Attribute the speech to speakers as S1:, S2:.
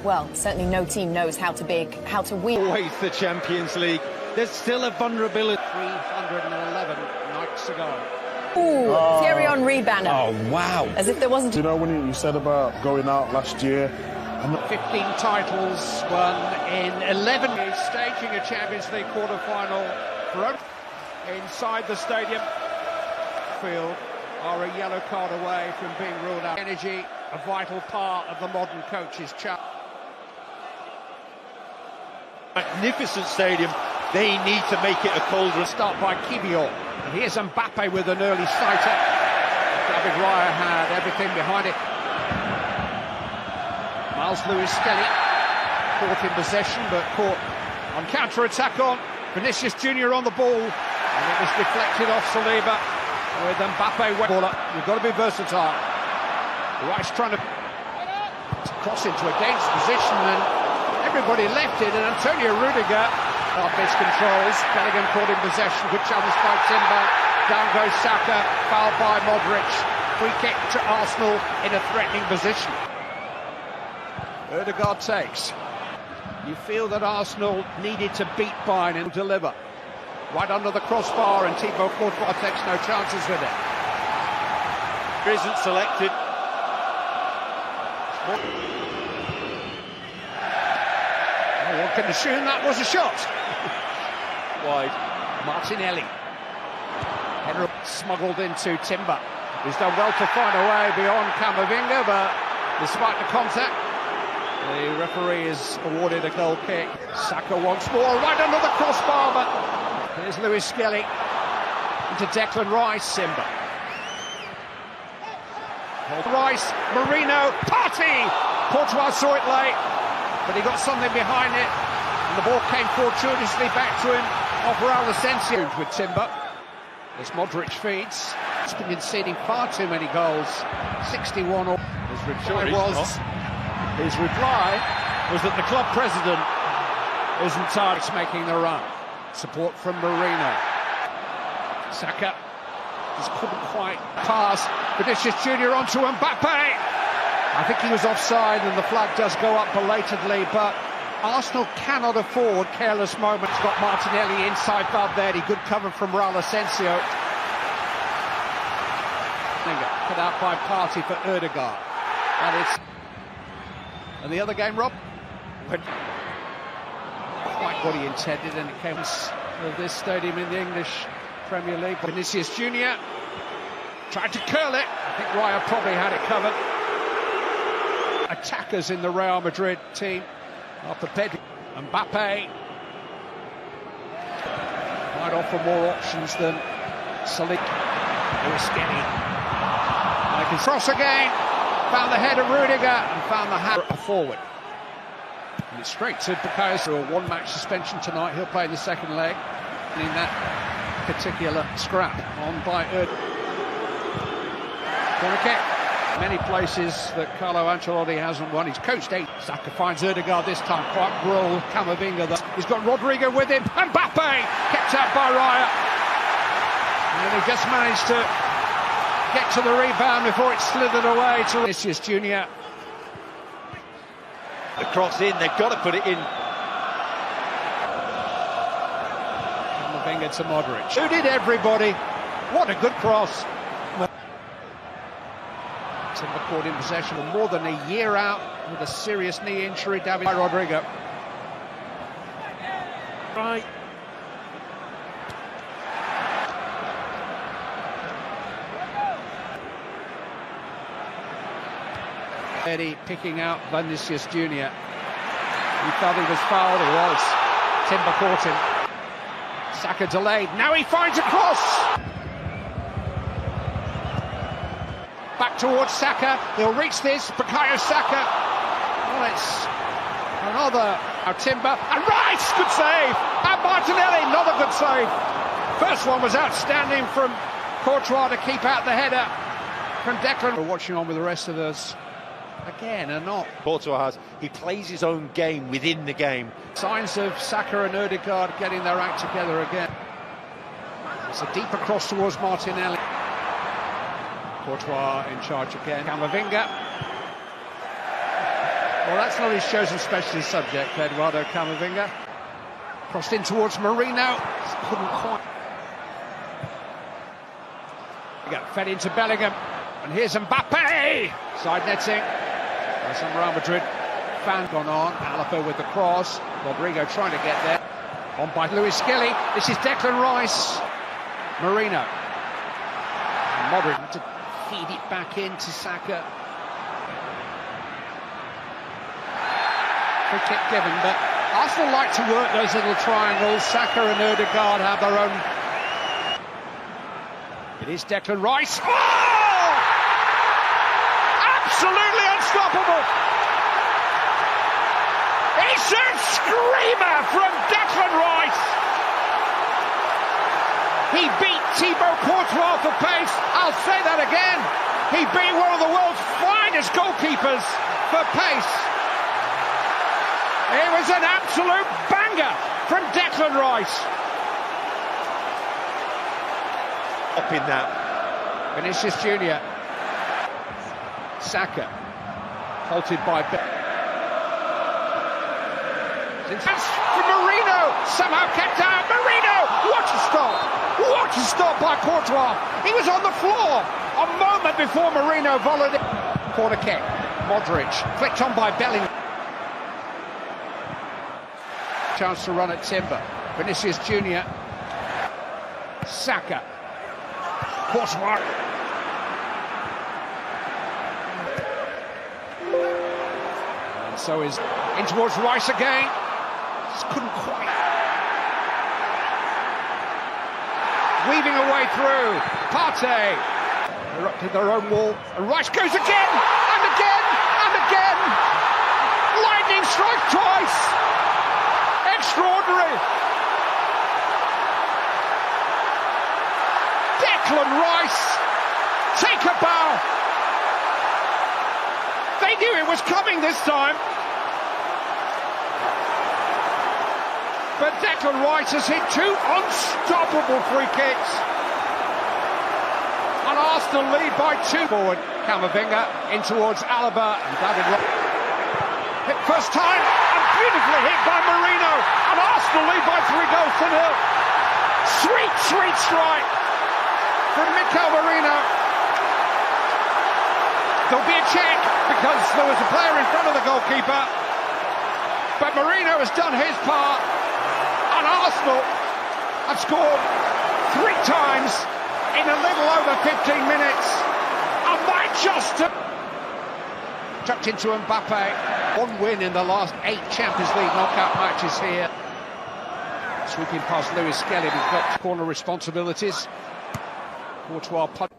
S1: well, certainly no team knows how to win.
S2: Always the Champions League. There's still a vulnerability. 311 nights ago.
S1: Ooh, Thierry Henry banner.
S2: Oh, wow.
S1: As if there wasn't...
S3: You know, when you said about going out last year...
S2: 15 titles won in 11. He's staging a Champions League quarter-final for inside the stadium. Field are a yellow card away from being ruled out. Energy, a vital part of the modern coach's chart. Magnificent stadium. They need to make it a cauldron. Start by Kivior. And here's Mbappe with an early sighter. David Raya had everything behind it. Miles Lewis-Skelly caught in possession, but caught on counter-attack on. Vinicius Junior on the ball, and it was deflected off Saliba with Mbappe. You've got to be versatile. Rice trying to cross into a dangerous position, and everybody left it, and Antonio Rudiger miscontrols. Bellingham caught in possession. Good challenge by Timber. Down goes Saka, fouled by Modric. Free kick to Arsenal in a threatening position. Ødegaard takes. You feel that Arsenal needed to beat Bayern and deliver. Right under the crossbar, and Thibaut Courtois takes no chances with it. Isn't selected. Oh, what can assume that was a shot. Wide. Martinelli. Henry smuggled into Timber. He's done well to find a way beyond Camavinga, but despite the contact, the referee has awarded a goal kick. Saka once more, right under the crossbar, but here's Lewis-Skelly into Declan Rice. Timber. Rice, Marino, Partey! Courtois saw it late, but he got something behind it, and the ball came fortuitously back to him off Raul Asensio with Timber. As Modric feeds, he's been conceding far too many goals. 61. His reply was that the club president isn't tired of making the run. Support from Marino. Saka just couldn't quite pass. Vinicius Junior onto Mbappe. I think he was offside, and the flag does go up belatedly, but Arsenal cannot afford careless moments. Got Martinelli inside Valverde. Good cover from Raul Asensio. Put out by Partey for Ødegaard. And the other game, Rob, but quite what he intended, and it came of this stadium in the English Premier League. Vinicius Junior tried to curl it. I think Raya probably had it covered. Attackers in the Real Madrid team are prepared. Mbappe might offer more options than Saliba. Lewis-Skelly. Cross again. Found the head of Rudiger and found the hand forward. And it's straight to Bukayo. Through a one-match suspension tonight. He'll play the second leg in that particular scrap on by corner kick. Many places that Carlo Ancelotti hasn't won. He's coached 8. Saka finds Ødegaard this time. Quite roll Camavinga. He's got Rodrigo with him. And Mbappe kept out by Raya. And he just managed to get to the rebound before it slithered away to Vinicius Junior. The cross in, they've got to put it in. Camavinga to Modric. Who did everybody? What a good cross. Timber caught in possession, more than a year out with a serious knee injury. David Rodrigo. Right. Eddie picking out Vinicius Junior. He thought he was fouled. He was. Timber caught him. Saka delayed. Now he finds a cross. Back towards Saka. He'll reach this. Bukayo Saka. Well, it's another. Now Timber. And Rice! Good save. And Martinelli. Another good save. First one was outstanding from Courtois to keep out the header from Declan. We're watching on with the rest of us. Again, and not.
S4: Courtois has. He plays his own game within the game.
S2: Signs of Saka and Ødegaard getting their act together again. It's a deeper cross towards Martinelli. Courtois in charge again. Camavinga. Well, that's not his chosen specialist subject, Eduardo Camavinga. Crossed in towards Marino. Couldn't quite. Fed into Bellingham. And here's Mbappe. Side netting. Some Real Madrid fan gone on. Alaba with the cross. Rodrigo trying to get there. On by Luis Skelly. This is Declan Rice. Marino. And Madrid to feed it back into Saka. Free kick given, but Arsenal like to work those little triangles. Saka and Ødegaard have their own. It is Declan Rice. Oh! Absolutely unstoppable! It's a screamer from Declan Rice! He beat Thibaut Courtois for pace. I'll say that again. He beat one of the world's finest goalkeepers for pace. It was an absolute banger from Declan Rice.
S4: Up in that.
S2: Vinicius Junior. Saka. Halted by from Marino. Somehow kept out. Marino! What a stop! What a stop by Courtois. He was on the floor a moment before Marino volleyed it. Corner kick. Modric. Flicked on by Bellingham. Chance to run at Timber. Vinicius Junior. Saka. Courtois. And so is in towards Rice again. Just couldn't quite. Weaving a way through. Partey. They're up to their own wall. And Rice goes again! And again! And again! Lightning strike twice! Extraordinary! Declan Rice! Take a bow! They knew it was coming this time! But Declan Rice has hit two unstoppable free kicks. And Arsenal lead by two. Forward, Camavinga in towards Alaba and David. Hit first time and beautifully hit by Marino. And Arsenal lead by 3-0. Sweet, sweet strike from Mikel Marino. There'll be a check because there was a player in front of the goalkeeper. But Marino has done his part. And Arsenal have scored 3 times in a little over 15 minutes. And that just tucked into Mbappe. 1 win in the last 8 Champions League knockout matches here. Sweeping past Luis Skelly, who's got corner responsibilities. Courtois punt.